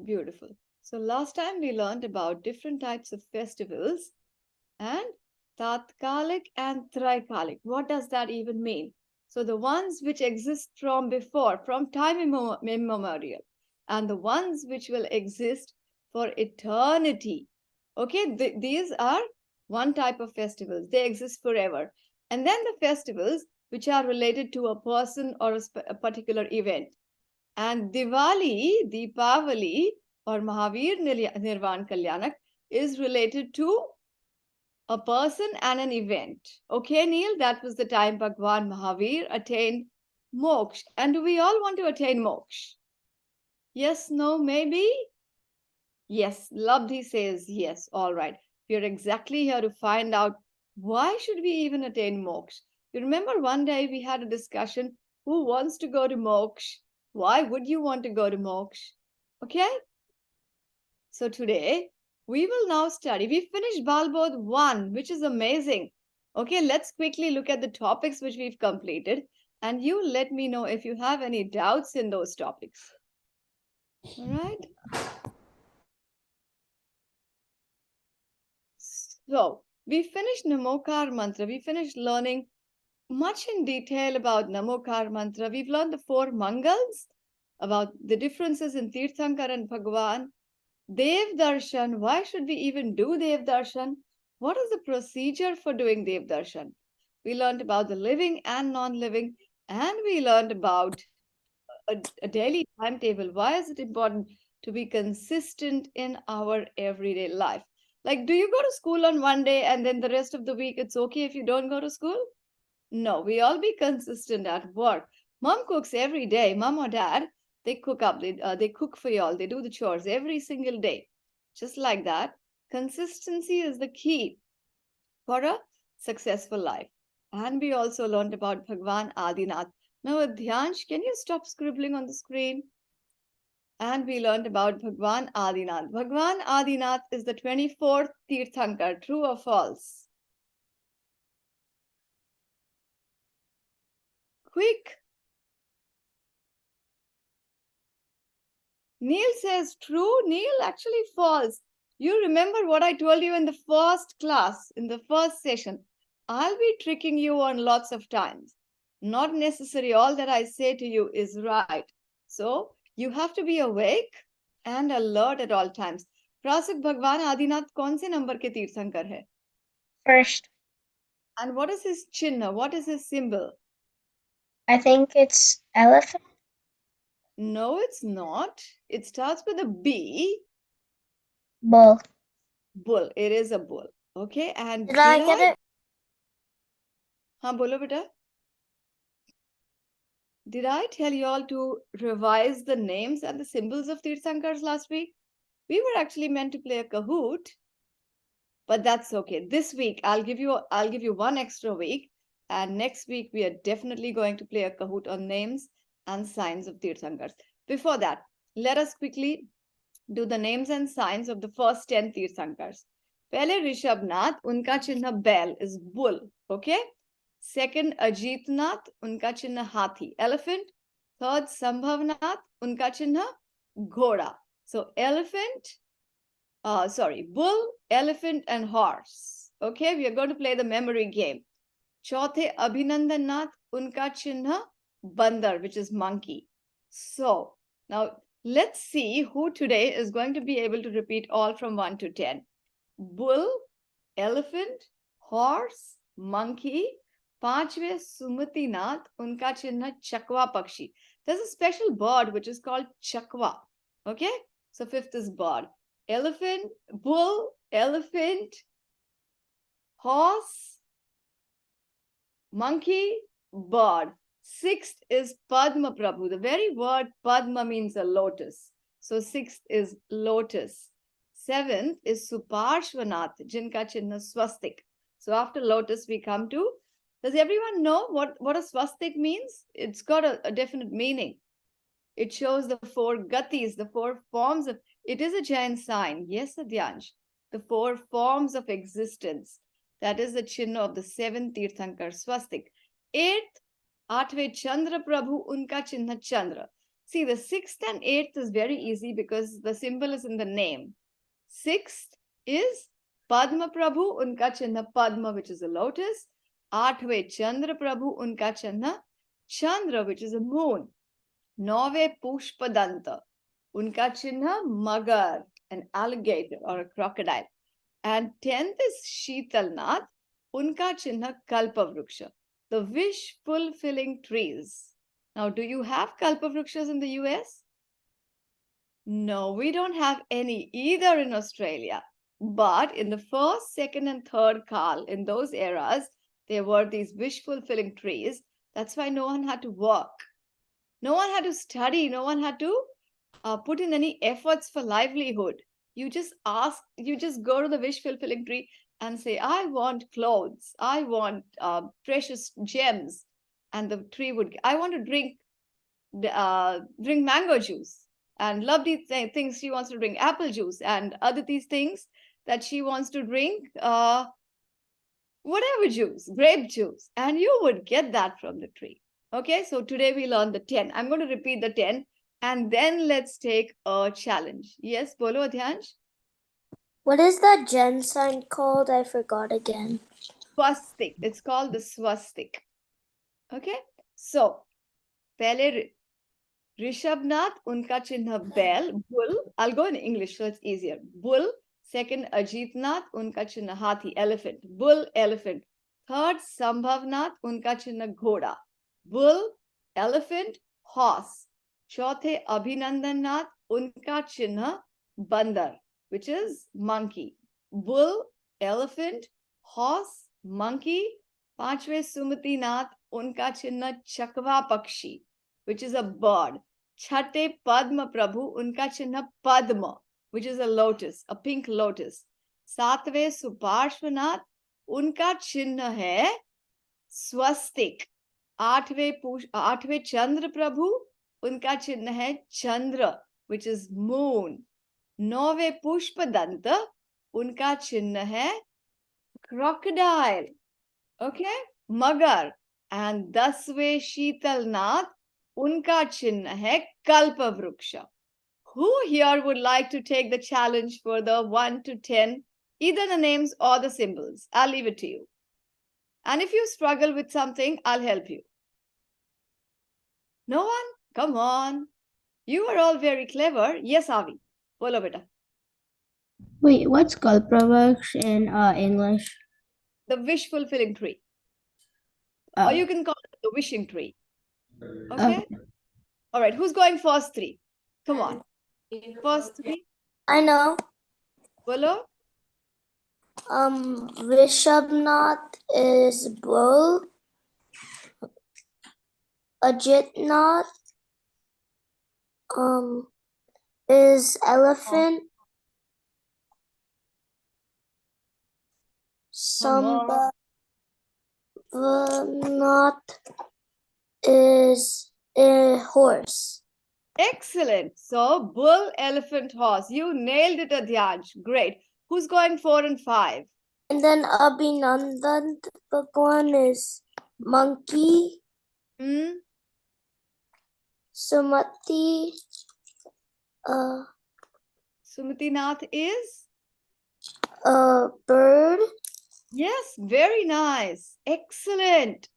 Beautiful. So last time we learned about different types of festivals and Tatkalic and Traikalic. What does that even mean? So the ones which exist from before, from time immemorial, and the ones which will exist for eternity. Okay, these are one type of festivals. They exist forever. And then the festivals which are related to a person or a particular event. And Diwali, Deepavali, or Mahavir Nirvan Kalyanak is related to a person and an event. Okay, Neil, that was the time Bhagwan Mahavir attained moksha. And do we all want to attain moksha? Yes, no, maybe? Yes, Labdhi says yes. All right. We're exactly here to find out why should we even attain moksha. You remember one day we had a discussion, who wants to go to moksha? Why would you want to go to moksha? Okay? So today we will now study. We finished Balbodh 1, which is amazing. Okay, let's quickly look at the topics which we've completed, and you let me know if you have any doubts in those topics. All right. So we finished Namokar Mantra. We finished learning much in detail about Namokar Mantra. We've learned the 4 Mangals, about the differences in Tirthankar and Bhagwan. Dev Darshan, why should we even do Dev Darshan? What is the procedure for doing Dev Darshan? We learned about the living and non-living, and we learned about a daily timetable. Why is it important to be consistent in our everyday life? Like, do you go to school on one day and then the rest of the week it's okay if you don't go to school? No, we all be consistent at work. Mom cooks every day. Mom or dad, they cook up. They cook for y'all. They do the chores every single day. Just like that, consistency is the key for a successful life. And we also learned about Bhagwan Adinath. Now, Dhyansh, can you stop scribbling on the screen? And we learned about Bhagwan Adinath. Bhagwan Adinath is the 24th Tirthankar. True or false? Quick. Neil says true. Neil, actually false. You remember what I told you in the first class, in the first session. I'll be tricking you on lots of times. Not necessarily all that I say to you is right. So you have to be awake and alert at all times. Prasik Bhagwan Adinath kaun se number ke Tirthankar hai? First, And what is his chinna? What is his symbol? I think it's elephant. No, it's not. It starts with a B. Bull. Bull. It is a bull. Okay. And Did I get it? हाँ बोलो बेटा. Did I tell you all to revise the names and the symbols of Tirthankars last week? We were actually meant to play a Kahoot, but that's okay. This week I'll give you one extra week, and next week we are definitely going to play a Kahoot on names and signs of Tirthankars. Before that, let us quickly do the names and signs of the first 10 Tirthankars. Pehle Rishabhnath, unka chinna Bell is bull, okay? Second, Ajitnath, unka chinna Hathi, elephant. Third, Sambhavnath, unka chinna Ghoda. So elephant, bull, elephant, and horse. Okay, we are going to play the memory game. Chauthe, Abhinandannath, unka chinna Bandar, which is monkey. So now let's see who today is going to be able to repeat all from 1 to 10. Bull, elephant, horse, monkey. Panchve Sumatinath, unka chinna Chakwa Pakshi. There's a special bird which is called Chakwa. Okay, so fifth is bird. Elephant, bull, elephant, horse, monkey, bird. Sixth is Padma Prabhu. The very word Padma means a lotus. So sixth is lotus. Seventh is Suparshvanath, jinka chinna swastik. So after lotus, we come to, does everyone know what a swastik means? It's got a definite meaning. It shows the 4 gatis, the 4 forms of, it is a Jain sign. Yes, Adyansh. The 4 forms of existence. That is the chinna of the 7th Tirthankar swastik. 8th, Aatve Chandra Prabhu, unka chinna Chandra. See, the 6th and 8th is very easy because the symbol is in the name. 6th is Padma Prabhu, unka chinna Padma, which is a lotus. 8th Chandra Prabhu, unka chinna Chandra, which is a moon. 9th Pushpadanta, unka chinna Magar, an alligator or a crocodile. And 10th is Sheetalnath, unka chinna Kalpavruksha, the wish fulfilling trees. Now, do you have Kalpavrukshas in the US? No, we don't have any either in Australia. But in the first, second, and third Kal, in those eras, there were these wish fulfilling trees. That's why no one had to work. No one had to study. No one had to put in any efforts for livelihood. You just go to the wish fulfilling tree and say, I want clothes. I want precious gems. And the tree would, I want to drink mango juice. And lovely things she wants to drink apple juice, and other these things that she wants to drink whatever juice, grape juice, and you would get that from the tree. Okay, so today we learned the 10. I'm going to repeat the 10 and then let's take a challenge. Yes, bolo Adhyansh. What is that gen sign called? I forgot again. Swastik. It's called the swastik. Okay, so pehle Rishabnath, unka chinha bell, bull. I'll go in English so it's easier. Bull. Second, Ajitnath, unka chinha hathi, elephant. Bull, elephant. Third, Sambhavnath, unka chinha ghoda. Bull, elephant, horse. Chauthe, Abhinandannath, unka chinha bandar, which is monkey. Bull, elephant, horse, monkey. Panchve, Sumatinath, unka chinha chakva pakshi, which is a bird. Chhate Padma Prabhu, unka chinha Padma, which is a lotus, a pink lotus. Satve Suparshvanath, unka chinha hai swastik. आठवें Chandra Prabhu, unka chinha hai Chandra, which is moon. 9वें Pushpadanta, unka chinha hai crocodile. Okay, Magar. And 10वें Sheetalnath, unka chinna hai Kalpavruksha. Who here would like to take the challenge for the 1 to 10, either the names or the symbols? I'll leave it to you. And if you struggle with something, I'll help you. No one? Come on. You are all very clever. Yes, Avi. Bolo beta. Wait, what's Kalpavruksha in English? The wish fulfilling tree. Or you can call it the wishing tree. Okay? All right. Who's going first three? Come on. First three. I know. Bolo. Rishabnath is bull. Ajitnath is elephant. Sambhavanath is a horse. Excellent. So, bull, elephant, horse. You nailed it, Adhyansh. Great. Who's going 4 and 5? And then Abhinandan Bhagwan is monkey. Sumati. Sumatinath is? A bird. Yes, very nice. Excellent.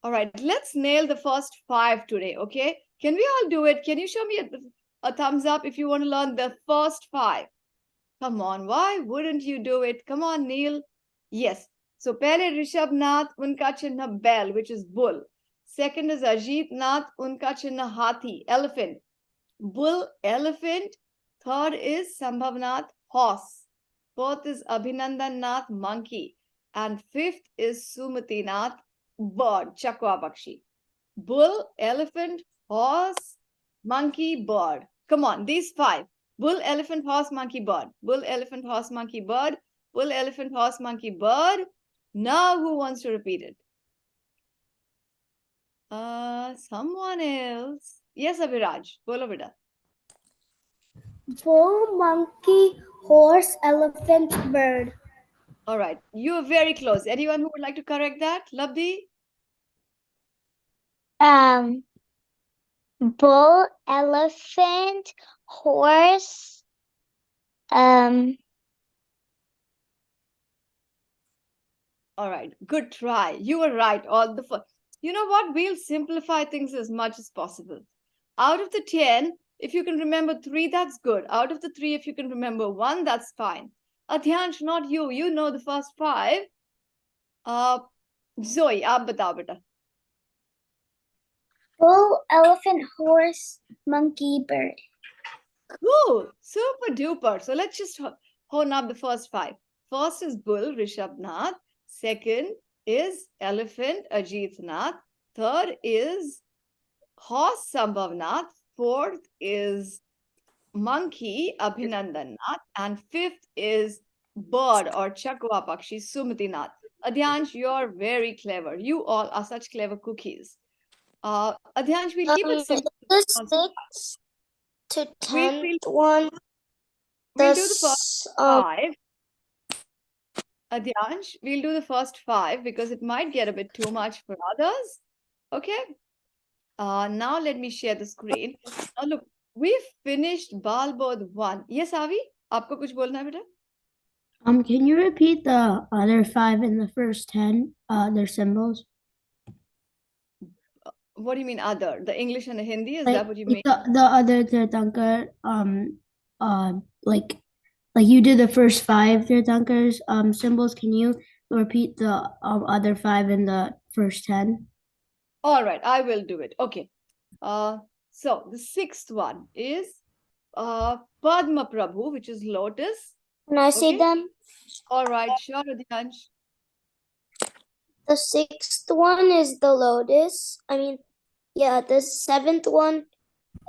All right, let's nail the first 5 today, okay? Can we all do it? Can you show me a thumbs up if you want to learn the first 5? Come on, why wouldn't you do it? Come on, Neil. Yes. So, pehle Rishabnath, unka chinha bell, which is bull. Second is Ajitnath, unka chinha hathi, elephant. Bull, elephant. Third is Sambhavnath, horse. Fourth is Abhinandannath, monkey. And fifth is Sumatinath, bird, chakwa pakshi. Bull, elephant, horse, monkey, bird. Come on, these 5. Bull, elephant, horse, monkey, bird. Bull, elephant, horse, monkey, bird. Bull, elephant, horse, monkey, bird. Now who wants to repeat it? Someone else. Yes, Abhiraj. Bolo beta. Bull, monkey, horse, elephant, bird. All right. You are very close. Anyone who would like to correct that? Labdi? bull, elephant, horse, All right, good try. You were right. All the first. You know what? We'll simplify things as much as possible. Out of the 10, if you can remember 3, that's good. Out of the 3, if you can remember 1, that's fine. Adhyansh, not you. You know the first 5. Zoe, aap batao beta. bull, elephant, horse, monkey, bird. Cool. Super duper. So let's just hone up the first 5. First is bull, Rishabh Nath. Second is elephant, Ajit Nath. Third is horse, Sambhav Nath. Fourth is monkey, Abhinandan Nath. And fifth is bird or Chakwa Pakshi, Sumati Nath. Adhyansh, you're very clever. You all are such clever cookies. Adhyansh, we'll keep it simple. The 6th to We'll, 10th we'll, one. we'll do the first 5. Adhyansh, we'll do the first 5 because it might get a bit too much for others. Okay. Now let me share the screen. Now look, we've finished Balbodh 1. Yes, Avi? Aapko kuch bolna hai beta? Can you repeat the other 5 in the first 10, their symbols? What do you mean other? The English and the Hindi? Is Like, that what you mean? the other Tirthankar, like you did the first 5 Tirthankars, symbols. Can you repeat the other 5 in the first 10? All right, I will do it. Okay. So the 6th one is Padma Prabhu, which is lotus. Can I say Okay. them? All right, sure, Adhyansh. The 6th one is the lotus. The 7th one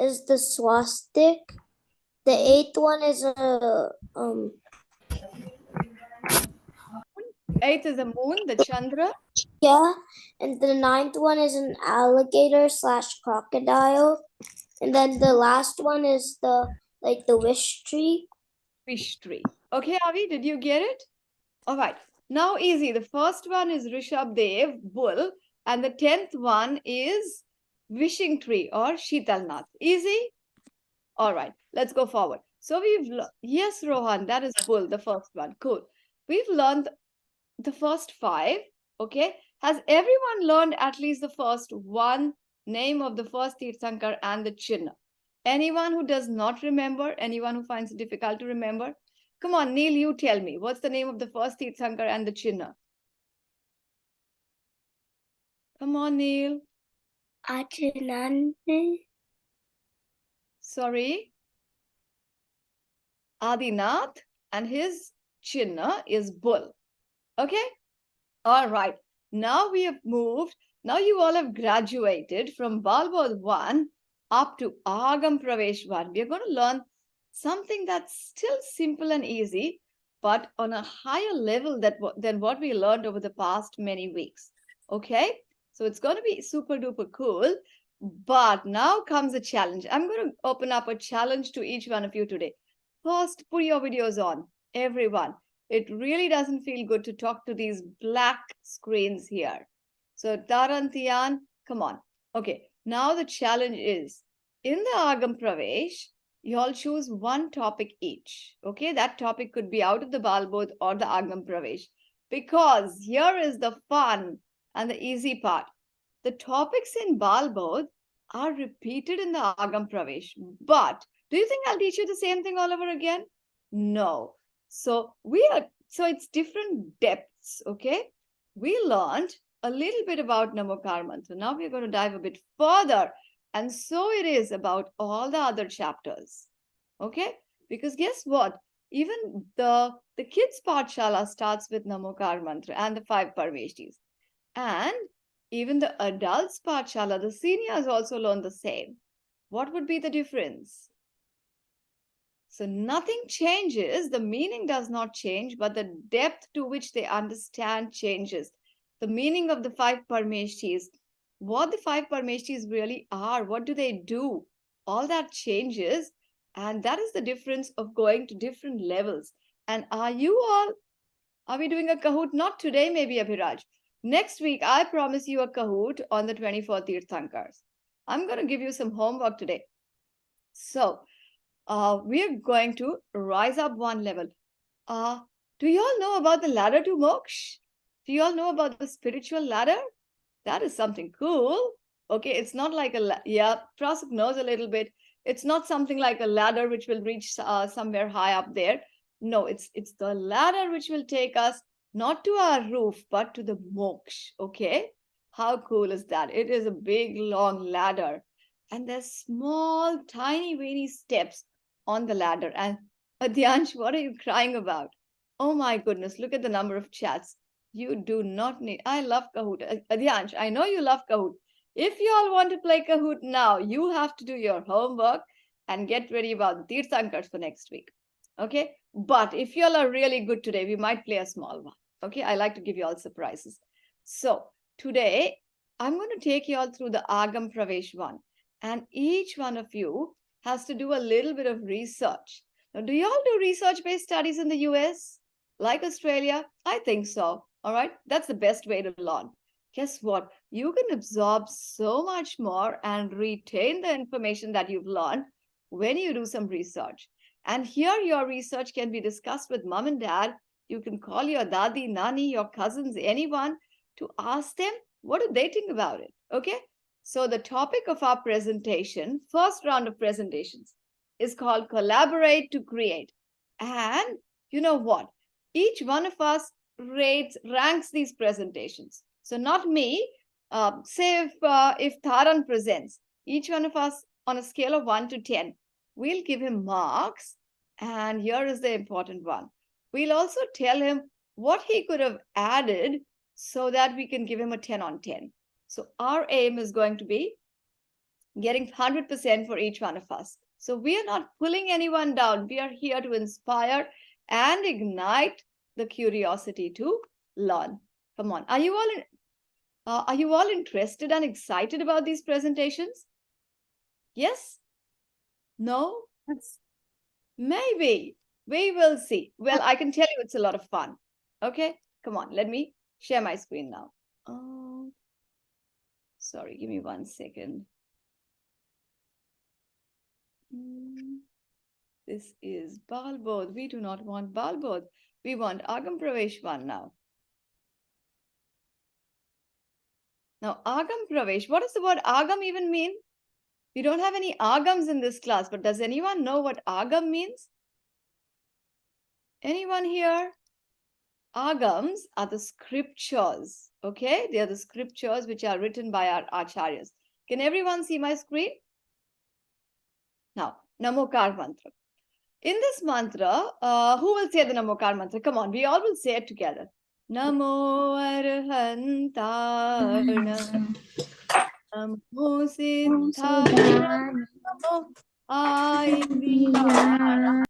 is the swastik. The 8th one is a 8th is the moon, the Chandra. and the 9th one is an alligator / crocodile. And then the last one is the wish tree. Fish tree. Okay, Avi, did you get it? All right. Now easy. The first one is Rishabh Dev, bull, and the 10th one is wishing tree or Sheetalnath. Easy? All right. Let's go forward. So yes, Rohan, that is bull, the first one. Cool. We've learned the first 5. Okay. Has everyone learned at least the first one name of the first Tirthankar and the Chinna? Anyone who does not remember, anyone who finds it difficult to remember? Come on, Neil, you tell me. What's the name of the first Tirthankar and the Chinna? Come on, Neil. Achinande. Sorry. Adinath, and his Chinna is bull. Okay? All right. Now we have moved. Now you all have graduated from Balbodh 1 up to Agam Pravesh 1. We are going to learn something that's still simple and easy, but on a higher level than what we learned over the past many weeks. Okay? So it's going to be super duper cool. But now comes a challenge. I'm going to open up a challenge to each one of you today. First, put your videos on, everyone. It really doesn't feel good to talk to these black screens here. So Tarantian, come on. Okay, now the challenge is, in the Agam Pravesh, you all choose one topic each. Okay, that topic could be out of the Balbodh or the Agam Pravesh. Because here is the fun and the easy part. The topics in Balbodh are repeated in the Agam Pravesh. But do you think I'll teach you the same thing all over again? No. So it's different depths, okay? We learned a little bit about Namakar Mantra. Now we're going to dive a bit further. And so it is about all the other chapters. Okay? Because guess what? Even the kids' Pathshala starts with Namakar Mantra and the 5 Parveshtis. And even the adults' Pathshala, the seniors also learn the same. What would be the difference? So nothing changes, the meaning does not change, but the depth to which they understand changes. The meaning of the 5 Parmeshtis, what the 5 Parmeshtis really are, what do they do, all that changes. And that is the difference of going to different levels. And are we doing a Kahoot? Not today, maybe, Abhiraj. Next week, I promise you a Kahoot on the 24 Tirthankars. I'm going to give you some homework today. So, we're going to rise up one level. Do you all know about the ladder to moksha? Do you all know about the spiritual ladder? That is something cool. Okay, it's not like yeah, Prasad knows a little bit. It's not something like a ladder which will reach somewhere high up there. No, it's the ladder which will take us not to our roof, but to the moksha. Okay, how cool is that? It is a big, long ladder, and there's small, tiny, weeny steps on the ladder. And Adyansh, what are you crying about? Oh my goodness, look at the number of chats. You do not need. I love Kahoot. Adyansh, I know you love Kahoot. If you all want to play Kahoot now, you have to do your homework and get ready about the Tirthankars for next week. Okay? But if you all are really good today, we might play a small one. Okay? I like to give you all surprises. So today, I'm going to take you all through the Agam Pravesh one. And each one of you has to do a little bit of research. Now, do you all do research-based studies in the US? Like Australia? I think so. All right. That's the best way to learn. Guess what? You can absorb so much more and retain the information that you've learned when you do some research. And here, your research can be discussed with mom and dad. You can call your dadi, nani, your cousins, anyone to ask them what do they think about it. Okay. So, the topic of our presentation, first round of presentations, is called Collaborate to Create. And you know what? Each one of us ranks these presentations. So not me. Say if Taran presents, each one of us on a scale of 1 to 10, we'll give him marks. And here is the important one. We'll also tell him what he could have added so that we can give him a 10 on 10. So our aim is going to be getting 100% for each one of us. So we are not pulling anyone down. We are here to inspire and ignite the curiosity to learn. Come on. Are you all interested and excited about these presentations? Yes? No? Yes. Maybe. We will see. Well, I can tell you it's a lot of fun. Okay? Come on. Let me share my screen now. Sorry, give me 1 second. This is Balbodh. We do not want Balbodh. We want Agam Pravesh one now. Now, Agam Pravesh, what does the word Agam even mean? We don't have any Agams in this class, but does anyone know what Agam means? Anyone here? Agams are the scriptures, okay? They are the scriptures which are written by our acharyas. Can everyone see my screen? Now, Namokar mantra. In this mantra, who will say the Namokar mantra? Come on, we all will say it together. Namo Arhantarna, Namo Siddharna, Namo Aindriyana,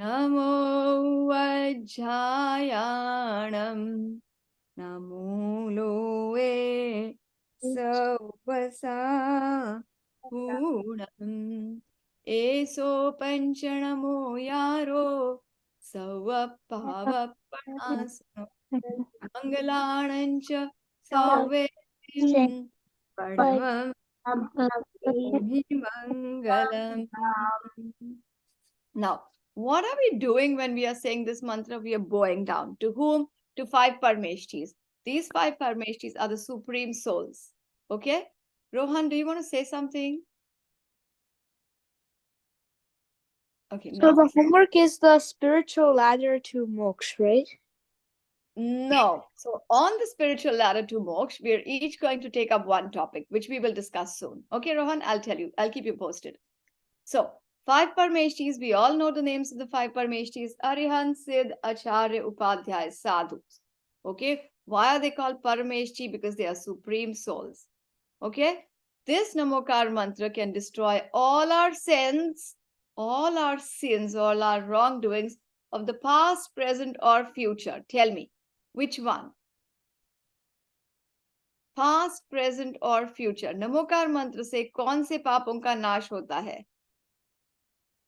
Namo Vajjayanam, Namo Loe Savasa Punam. Eso Panchanamo Yaro Savapavapanasano Mangalanancha Savetim Paramam Mangalam. Now, what are we doing when we are saying this mantra? We are bowing down. To whom? To 5 Parmeshtis. These 5 Parmeshtis are the supreme souls. Okay? Rohan, do you want to say something? Okay, So no. the homework is the spiritual ladder to moksha, right? No. So on the spiritual ladder to moksha, we are each going to take up one topic, which we will discuss soon. Okay, Rohan, I'll tell you. I'll keep you posted. So 5 Parmeshtis, we all know the names of the 5 Parmeshtis: Arihant, Siddh, Acharya, Upadhyay, Sadhus. Okay, why are they called Parmeshti? Because they are supreme souls. Okay, this Namokar mantra can destroy all our sins, all our wrongdoings of the past, present, or future. Tell me, which one? Past, present, or future. Namokar mantra से कौन से पापों का नाश होता है?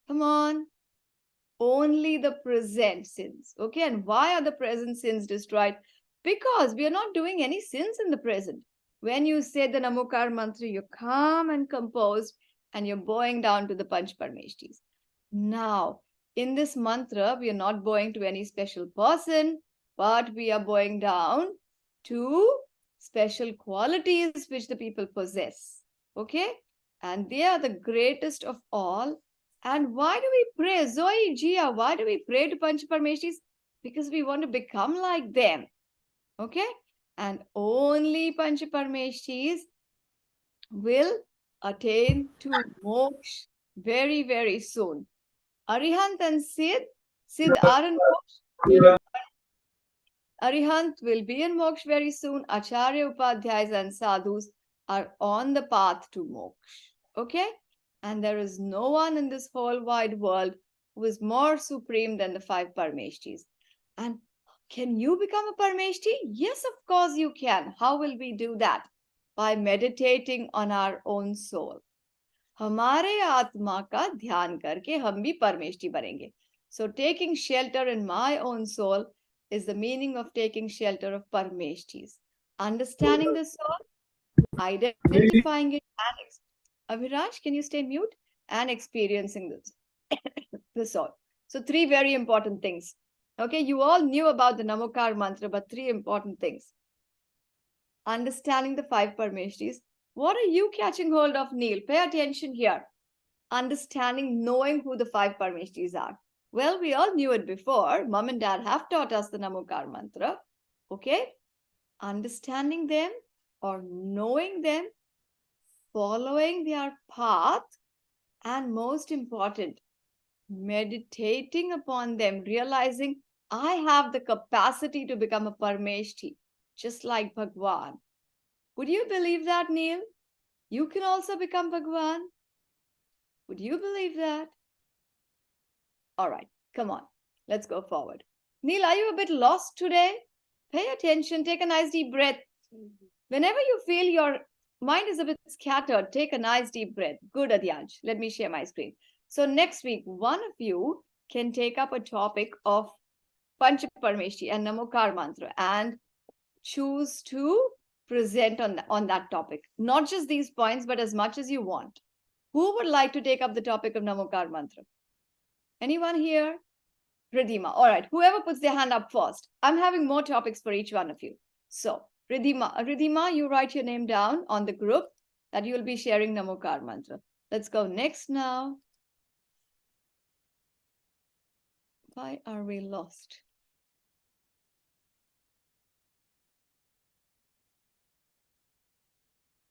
Come on. Only the present sins. Okay, and why are the present sins destroyed? Because we are not doing any sins in the present. When you say the Namokar mantra, you're calm and composed and you're bowing down to the Panch Parmeshtis. Now, in this mantra, we are not bowing to any special person, but we are bowing down to special qualities which the people possess. Okay? And they are the greatest of all. And why do we pray? Zoe, Jia, why do we pray to Panch Parmeshtis? Because we want to become like them. Okay? And only Panch Parmeshtis will attain to moksha very, very soon. Arihant and Sid are in moksha. Arihant will be in moksha very soon. Acharya, Upadhyayas and Sadhus are on the path to moksha. Okay? And there is no one in this whole wide world who is more supreme than the 5 Parmeshtis. And can you become a Parmeshti? Yes, of course you can. How will we do that? By meditating on our own soul. हमारे आत्मा का ध्यान करके हम भी परमेष्टि बनेंगे. So taking shelter in my own soul is the meaning of taking shelter of Parmeshtis. Understanding the soul, identifying it, and Abhiraj, can you stay mute? And experiencing this, the soul. So 3 very important things. Okay, you all knew about the Namokar mantra, but 3 important things. Understanding the 5 Parmeshtis. What are you catching hold of, Neil? Pay attention here. Understanding, knowing who the 5 Parmeshtis are. Well, we all knew it before. Mom and Dad have taught us the Namokar mantra. Okay? Understanding them or knowing them, following their path, and most important, meditating upon them, realizing I have the capacity to become a Parmeshti, just like Bhagwan. Would you believe that, Neil? You can also become Bhagwan. Would you believe that? All right, come on. Let's go forward. Neil, are you a bit lost today? Pay attention. Take a nice deep breath. Whenever you feel your mind is a bit scattered, take a nice deep breath. Good, Adyansh. Let me share my screen. So next week, one of you can take up a topic of Panch Parmeshti and Namokar mantra and choose to present on that topic. Not just these points, but as much as you want. Who would like to take up the topic of Namokar mantra? Anyone here? Ridhima. All right. Whoever puts their hand up first. I'm having more topics for each one of you. So, Ridhima, you write your name down on the group that you will be sharing Namokar mantra. Let's go next now. Why are we lost?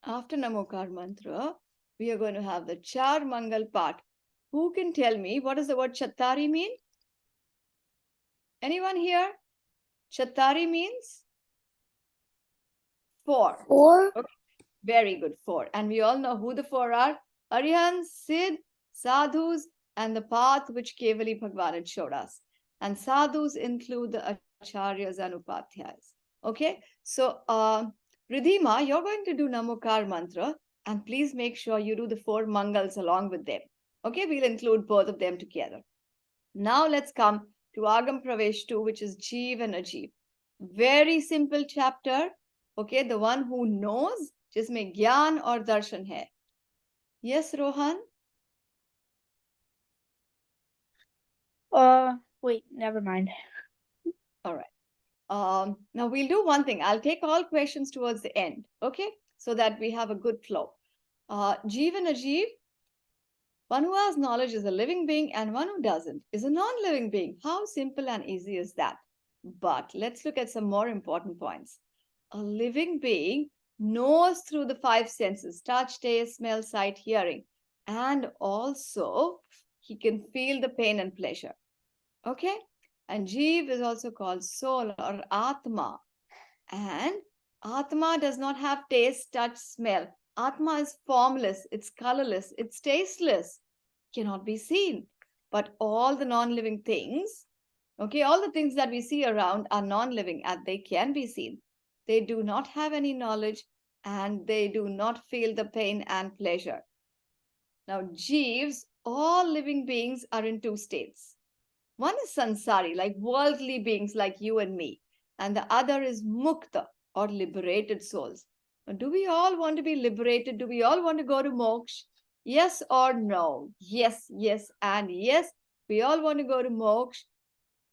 After Namokar mantra, we are going to have the Char Mangal part. Who can tell me what does the word Chattari mean? Anyone here? Chattari means 4. 4. Okay. Very good, 4. And we all know who the 4 are. Arihants, Sid, Sadhus, and the path which Kevali Bhagwan had showed us. And Sadhus include the Acharyas and Upadhyayas. Okay, so Ridhima, you're going to do Namokar mantra, and please make sure you do the 4 Mangals along with them. Okay, we'll include both of them together. Now let's come to Agam Pravesh 2, which is Jeev and Ajeev. Very simple chapter. Okay, the one who knows, जिसमें ज्ञान और दर्शन है. Yes, Rohan? Wait, never mind. All right. Now we'll do one thing. I'll take all questions towards the end, okay? So that we have a good flow. Jeev and Ajeev, one who has knowledge is a living being and one who doesn't is a non-living being. How simple and easy is that? But let's look at some more important points. A living being knows through the 5 senses, touch, taste, smell, sight, hearing. And also, he can feel the pain and pleasure. Okay? And Jeev is also called soul or Atma. And Atma does not have taste, touch, smell. Atma is formless, it's colorless, it's tasteless, cannot be seen. But all the non-living things, okay, all the things that we see around are non-living and they can be seen. They do not have any knowledge and they do not feel the pain and pleasure. Now, Jeevs, all living beings are in 2 states. One is sansari, like worldly beings like you and me. And the other is mukta, or liberated souls. Do we all want to be liberated? Do we all want to go to moksha? Yes or no? Yes, yes, and yes. We all want to go to moksha.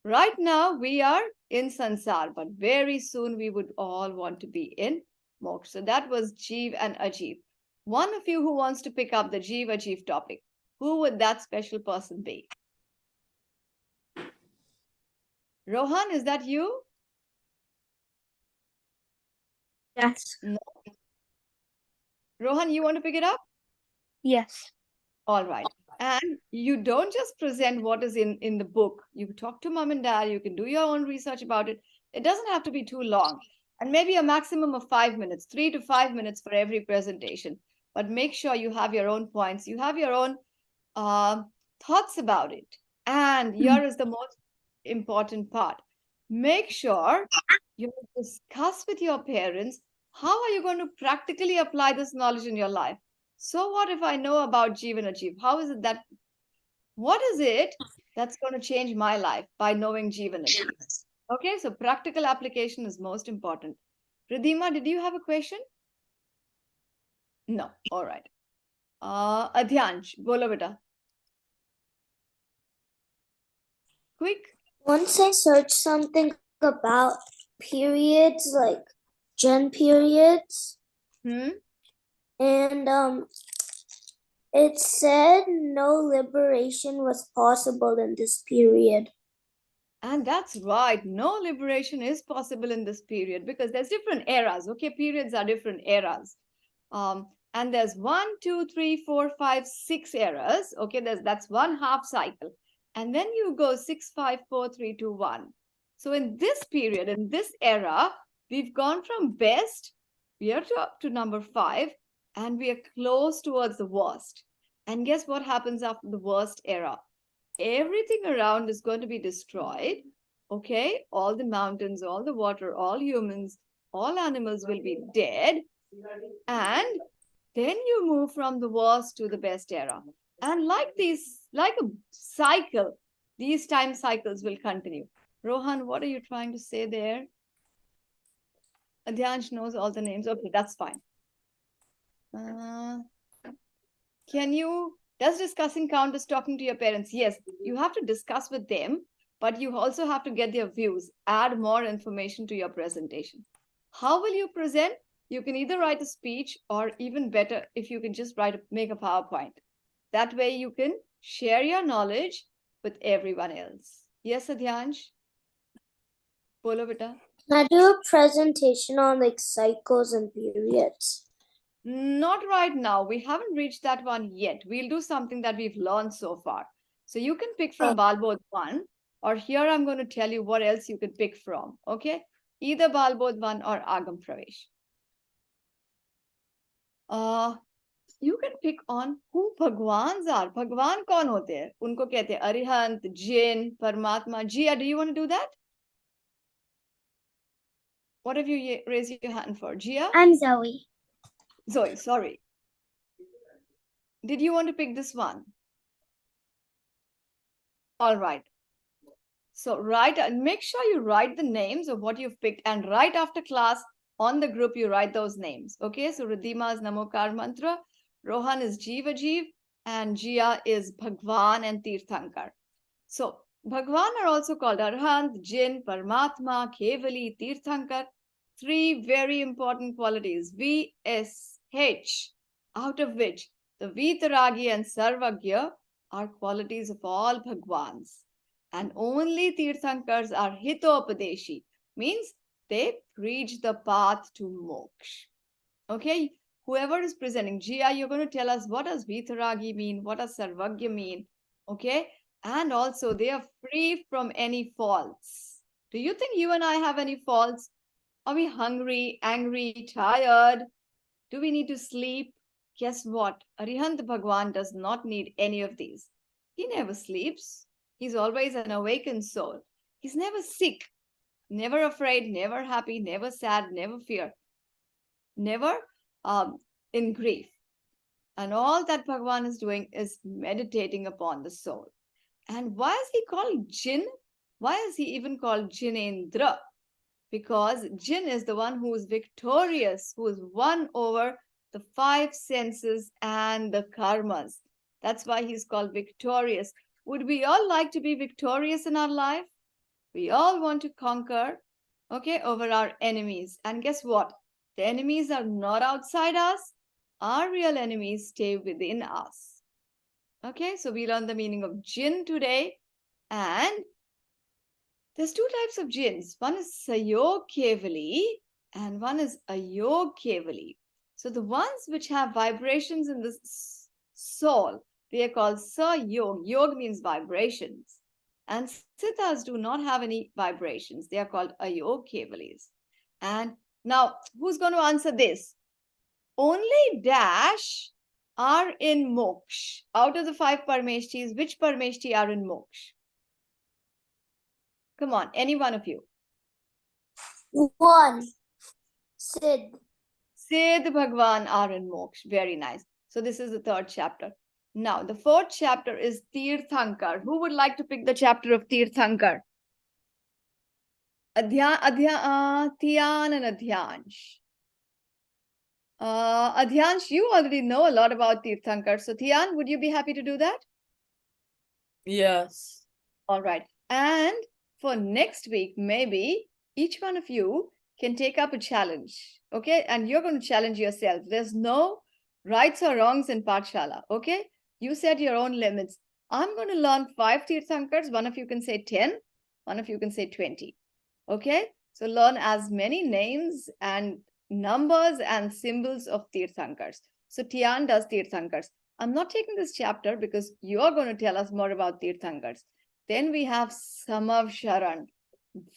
Right now, we are in sansar, but very soon we would all want to be in moksha. So that was Jeev and Ajeev. One of you who wants to pick up the Jeev Ajeev topic, who would that special person be? Rohan, is that you? Yes. No. Rohan, you want to pick it up? Yes. All right. And you don't just present what is in the book. You talk to mom and dad. You can do your own research about it. It doesn't have to be too long. And maybe a maximum of 5 minutes, 3 to 5 minutes for every presentation. But make sure you have your own points. You have your own thoughts about it. And here is the most important part. Make sure you discuss with your parents, how are you going to practically apply this knowledge in your life? So what if I know about Jeev and Ajeev? How is it that, what is it that's going to change my life by knowing Jeev and Ajeev? Okay, so practical application is most important. Ridhima, did you have a question? No. All right. Adhyansh, bolo beta. Quick. Once I searched something about periods, like gen periods, Hmm. and it said no liberation was possible in this period. And that's right. No liberation is possible in this period because there's different eras. Okay, periods are different eras. And there's 1, 2, 3, 4, 5, 6 eras. Okay, that's one half cycle. And then you go 6, 5, 4, 3, 2, 1. So in this period, in this era, we've gone from best, we are up to number 5, and we are close towards the worst. And guess what happens after the worst era? Everything around is going to be destroyed. Okay, all the mountains, all the water, all humans, all animals will be dead. And then you move from the worst to the best era. And like a cycle, these time cycles will continue. Rohan, what are you trying to say there? Adhyansh knows all the names. Okay, that's fine. Does discussing count as talking to your parents? Yes, you have to discuss with them, but you also have to get their views, add more information to your presentation. How will you present? You can either write a speech, or even better, if you can just make a PowerPoint. That way you can share your knowledge with everyone else. Yes, Adhyansh? Bolo beta. Can I do a presentation on like cycles and periods? Not right now. We haven't reached that one yet. We'll do something that we've learned so far. So you can pick from Balbodh 1, or here I'm going to tell you what else you can pick from. Okay? Either Balbodh 1 or Agam Pravesh. You can pick on who Bhagwans are. Bhagwan kaun hote hain? Unko kehte hain Arihant, Jin, Paramatma. Jia, do you want to do that? What have you raised your hand for? Jia? I'm Zoe. Zoe, sorry. Did you want to pick this one? All right. So make sure you write the names of what you've picked, and right after class on the group, you write those names. Okay, so Ridhima is Namokar Mantra, Rohan is Jeev Ajeev, and Jia is Bhagwan and Tirthankar. So Bhagwan are also called Arhant, Jin, Paramatma, Kevali, Tirthankar. 3 very important qualities, VSH, out of which the Vitaragi and Sarvagya are qualities of all Bhagwans. And only Tirthankars are Hitopadeshi, means they preach the path to moksha. Okay, whoever is presenting, Jia, you're going to tell us what does Vitaragi mean, what does Sarvagya mean, okay? And also they are free from any faults. Do you think you and I have any faults? Are we hungry, angry, tired? Do we need to sleep? Guess what? Arihant Bhagwan does not need any of these. He never sleeps. He's always an awakened soul. He's never sick, never afraid, never happy, never sad, never fear, never in grief. And all that Bhagwan is doing is meditating upon the soul. And why is he called Jin? Why is he even called Jinendra? because jinn is the one who is victorious, who is won over the 5 senses and the karmas. That's why he's called victorious. Would we all like to be victorious in our life? We all want to conquer, okay, over our enemies. And guess what? The enemies are not outside us. Our real enemies stay within us. Okay, so we learned the meaning of jinn today. And there's 2 types of jinns. One is Sayog Kevali and one is Ayog Kevali. So the ones which have vibrations in the soul, they are called Sayog. Yog means vibrations. And Siddhas do not have any vibrations. They are called Ayog Kevalis. And now, who's going to answer this? Only dash are in moksha. Out of the 5 Parmeshtis, which Parmeshti are in moksha? Come on, any one of you. 1. Sid. Siddh Bhagwan are in moksha. Very nice. So this is the 3rd chapter. Now, the 4th chapter is Tirthankar. Who would like to pick the chapter of Tirthankar? Tian and Adhyansh. Adhyansh, you already know a lot about Tirthankar. So Tian, would you be happy to do that? Yes. All right. And for next week, maybe each one of you can take up a challenge. Okay. And you're going to challenge yourself. There's no rights or wrongs in Pathshala. Okay. You set your own limits. I'm going to learn 5 Tirthankars. One of you can say 10. One of you can say 20. Okay. So learn as many names and numbers and symbols of Tirthankars. So Tian does Tirthankars. I'm not taking this chapter because you're going to tell us more about Tirthankars. Then we have Samav Sharan.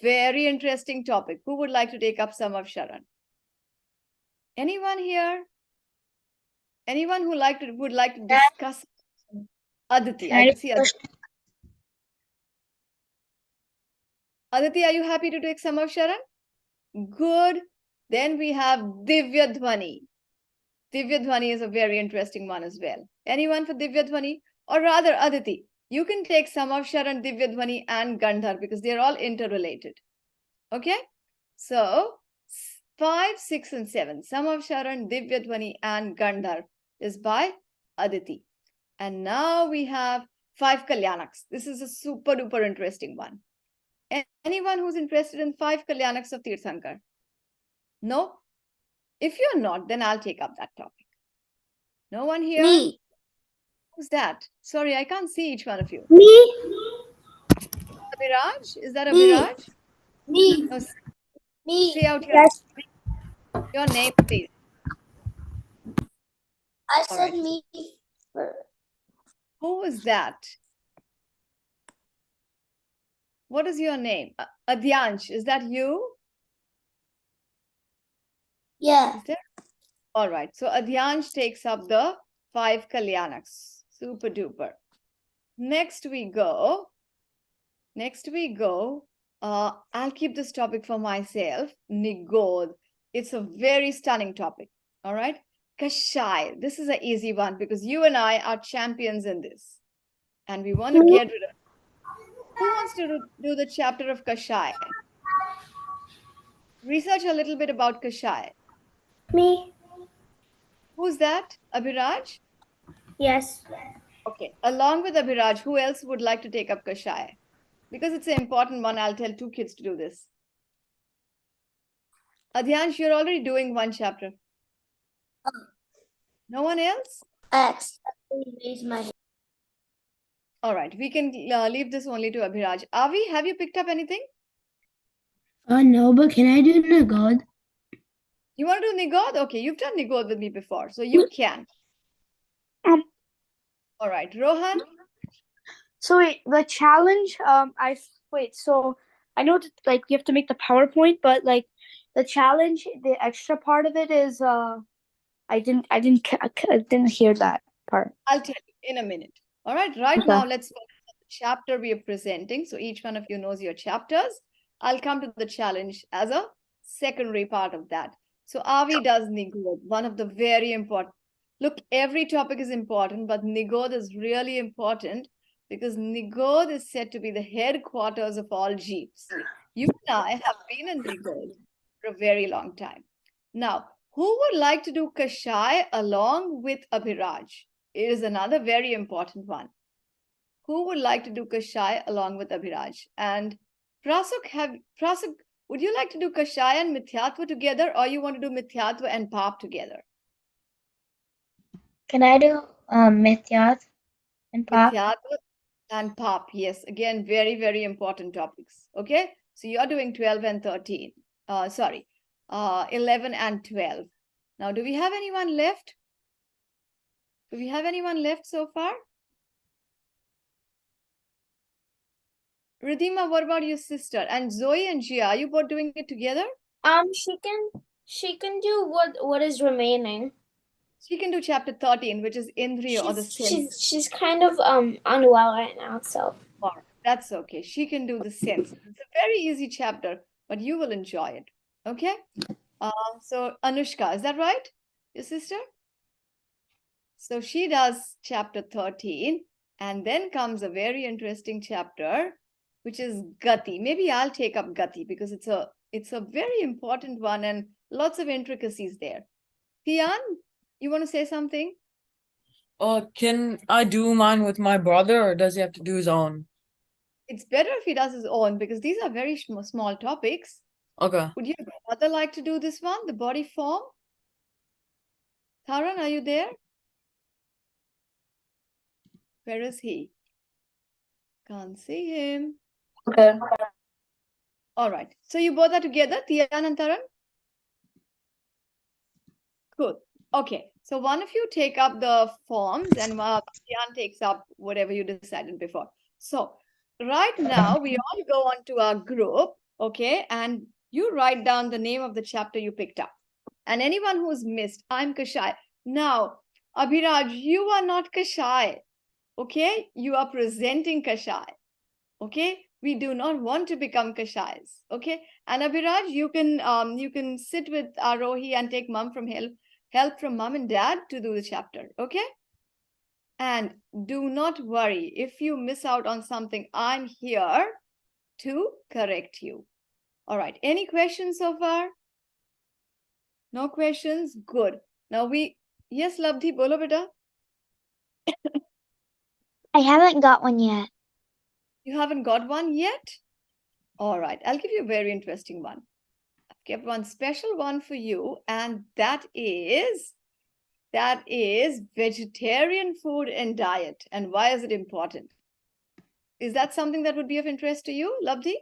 Very interesting topic. Who would like to take up Samav Sharan? Anyone here? Anyone who would like to discuss? Aditi, I can see Aditi. Aditi, are you happy to take Samav Sharan? Good. Then we have Divya Dhwani. Divya Dhwani is a very interesting one as well. Anyone for Divya Dhwani? Or rather, Aditi, you can take Samav Sharan, Divya Dhwani and Gandhar because they're all interrelated. Okay? So, 5, 6 and 7. Samav Sharan, Divya Dhwani and Gandhar is by Aditi. And now we have 5 Kalyanaks. This is a super duper interesting one. Anyone who's interested in 5 Kalyanaks of Tirthankar? No? If you're not, then I'll take up that topic. No one here? Me. Who's that? Sorry, I can't see each one of you. Me. Abhiraj? Is that Me. Abhiraj? Me. No, Me. say out Yes. your name, please. I All said right. me. Who was that? What is your name? Adhyansh, is that you? Yeah. Is there? All right. So Adhyansh takes up the 5 Kalyanaks. Super duper. Next we go. I'll keep this topic for myself. Nigod. It's a very stunning topic. All right. Kashai. This is an easy one because you and I are champions in this. And we want to get rid of. Who wants to do the chapter of Kashai? Research a little bit about Kashai. Me. Who's that? Abhiraj? Yes. Okay. Along with Abhiraj, who else would like to take up Kashai? Because it's an important one, I'll tell 2 kids to do this. Adhyansh, you're already doing 1 chapter. No one else? I accidentally raised my hand. All right. We can leave this only to Abhiraj. Avi, have you picked up anything? No, but can I do Nagod? You want to do Nigod? Okay, you've done Nigod with me before, so you can. All right. Rohan? So wait, the challenge. So I know that like you have to make the PowerPoint, but like the challenge, the extra part of it is I didn't hear that part. I'll tell you in a minute. All right. Right Okay. now, let's focus on the chapter we are presenting. So each one of you knows your chapters. I'll come to the challenge as a secondary part of that. So Avi does Nigod, one of the very important. Look, every topic is important, but Nigod is really important because Nigod is said to be the headquarters of all jeeps. you and I have been in legal for a very long time. Now, who would like to do Kashai along with Abhiraj? It is another very important one. Who would like to do Kashai along with Abhiraj? And Prasuk, would you like to do Kashai and Mithyatva together, or you want to do Mithyatva and Pap together? Can I do Mithyat and Pap? Mithyatva and Pap, yes. Again, very, very important topics. Okay, so you're doing 12 and 13. 11 and 12. Now, do we have anyone left? Do we have anyone left so far? Ridhima, what about your sister? And Zoe and Gia, are you both doing it together? She can do what is remaining. She can do chapter 13, which is Indriya or the sense. She's kind of unwell right now, so. That's okay. She can do the sense. It's a very easy chapter, but you will enjoy it. Okay? So Anushka, is that right? Your sister? So she does chapter 13, and then comes a very interesting chapter, which is Gati. Maybe I'll take up Gati because it's a very important one and lots of intricacies there. Tian, you want to say something? Can I do mine with my brother, or does he have to do his own? It's better if he does his own because these are very small topics. Okay. Would your brother like to do this one, the body form? Taran, are you there? Where is he? Can't see him. Okay. All right. So you both are together, Tian and Taran? Good. Okay. So one of you take up the forms and Tian takes up whatever you decided before. So right now we all go on to our group, okay? And you write down the name of the chapter you picked up. And anyone who's missed, I'm Kashai. Now, Abhiraj, you are not Kashai, okay? You are presenting Kashai, okay? We do not want to become Kashais, okay? And Abhiraj, you can sit with Arohi and take help from mom and dad to do the chapter, okay? And do not worry. If you miss out on something, I'm here to correct you. All right. Any questions so far? No questions? Good. Now yes, Labdhi, bolo beta. I haven't got one yet. You haven't got one yet? All right. I'll give you a very interesting one. I've kept one special one for you, and that is vegetarian food and diet. And why is it important? Is that something that would be of interest to you, Labdhi?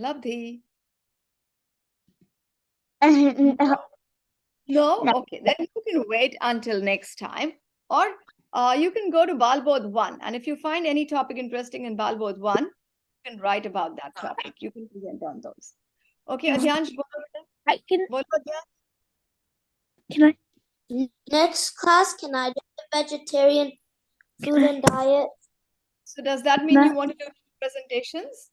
Labdhi? No? Okay, then you can wait until next time. Or you can go to Balbodh 1. And if you find any topic interesting in Balbodh 1, you can write about that topic. You can present on those. Okay, Adyansh, I can. bolo, Adyansh. Can I? Next class, can I do the vegetarian food and diet? So does that mean you want to do presentations?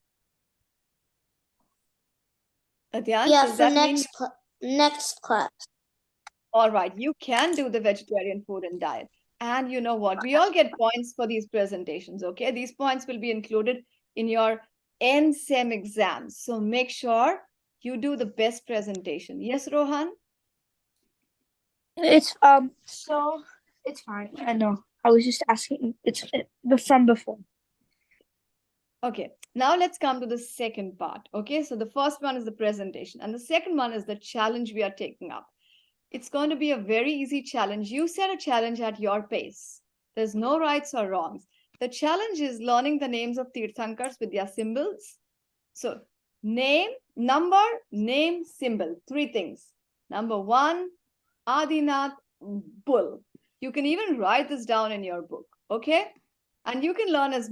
Adyansh, Yeah, does for that mean... next class. All right, you can do the vegetarian food and diet. And you know what? We all get points for these presentations, okay? These points will be included in your NSEM exams. So make sure you do the best presentation. Yes, Rohan? It's so it's fine. I know. I was just asking. It's from before. Okay, now let's come to the second part. Okay, so the first one is the presentation, and the second one is the challenge we are taking up. It's going to be a very easy challenge. You set a challenge at your pace. There's no rights or wrongs. The challenge is learning the names of Tirthankars with their symbols. So name, number, name, symbol. 3 things. Number 1, Adinath, bull. You can even write this down in your book. Okay? And you can learn as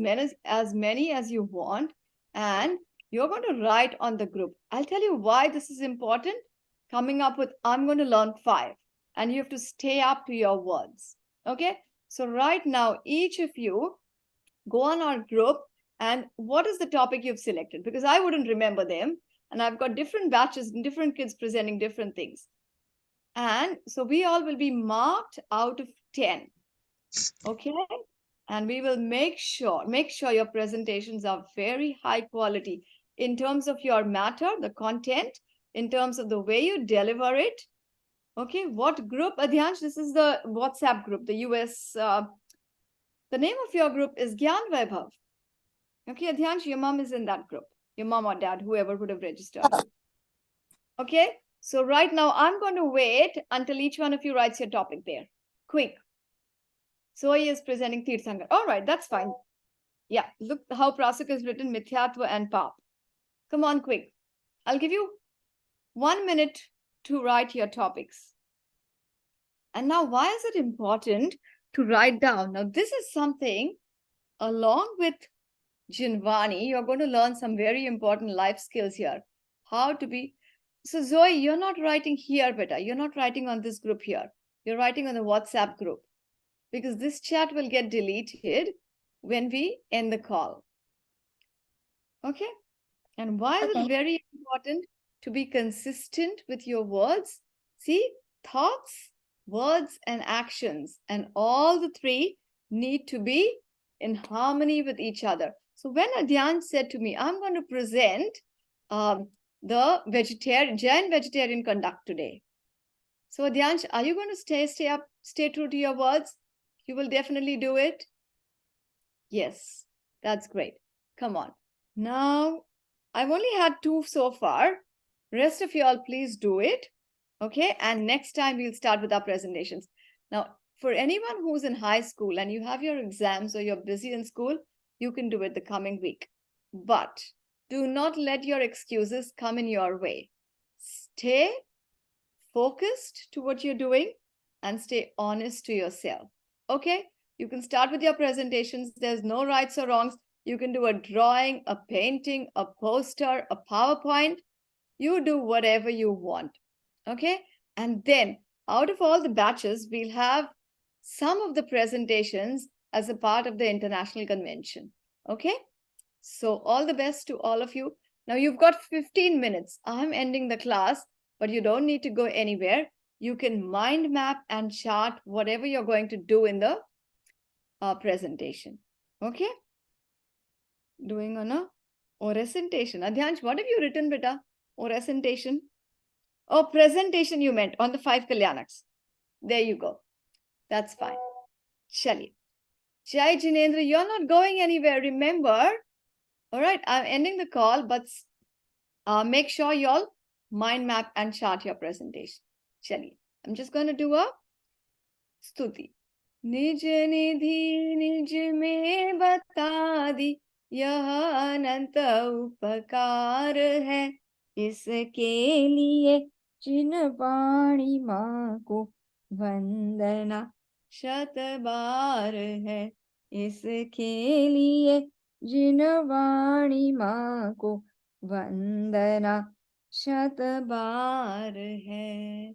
many as you want. And you're going to write on the group. I'll tell you why this is important. Coming up with, I'm going to learn 5. And you have to stay up to your words. Okay? So right now, each of you go on our group and what is the topic you've selected? Because I wouldn't remember them. And I've got different batches and different kids presenting different things. And so we all will be marked out of 10. Okay? And we will make sure your presentations are very high quality in terms of your matter, the content, in terms of the way you deliver it. Okay, what group? Adhyansh, this is the WhatsApp group, the US. The name of your group is Gyan Vaibhav. Okay, Adhyansh, your mom is in that group. Your mom or dad, whoever would have registered you. Okay, so right now I'm going to wait until each one of you writes your topic there. Quick. Zoe is presenting Tirthankar. All right, that's fine. Yeah, look how Prasuk has written Mithyatva and Pap. Come on, quick. I'll give you 1 minute to write your topics. And now, why is it important to write down? Now, this is something along with Jinvani, you're going to learn some very important life skills here. How to be. So, Zoe, you're not writing here, beta. You're not writing on this group here. You're writing on the WhatsApp group because this chat will get deleted when we end the call. Okay? And why is it very important to be consistent with your words? See, thoughts, words, and actions, and all the three need to be in harmony with each other. So when Adhyan said to me, I'm going to present the Jain vegetarian conduct today. So Adhyansh, are you going to stay true to your words? You will definitely do it. Yes, that's great. Come on. Now, I've only had 2 so far. Rest of you all, please do it. Okay. And next time we'll start with our presentations. Now, for anyone who's in high school and you have your exams or you're busy in school, you can do it the coming week. But do not let your excuses come in your way. Stay focused to what you're doing and stay honest to yourself. Okay. You can start with your presentations. There's no rights or wrongs. You can do a drawing, a painting, a poster, a PowerPoint. You do whatever you want. Okay. And then out of all the batches, we'll have some of the presentations as a part of the international convention. Okay. So all the best to all of you. Now you've got 15 minutes. I'm ending the class, but you don't need to go anywhere. You can mind map and chart whatever you're going to do in the presentation. Okay. Doing on a oration. Adhyansh, what have you written, beta? Oration. Oh, presentation you meant on the 5 Kalyanaks. There you go. That's fine. Chaliye. Jai Jinendra, you're not going anywhere, remember? All right, I'm ending the call, but make sure you all mind map and chart your presentation. Chaliye. I'm just going to do a stuti. निज निधि निज में बता दी यह अनंत उपकार है इसके लिए जिन वाणी माँ को वंदना शत बार है इसके लिए जिन वाणी माँ को वंदना शत बार है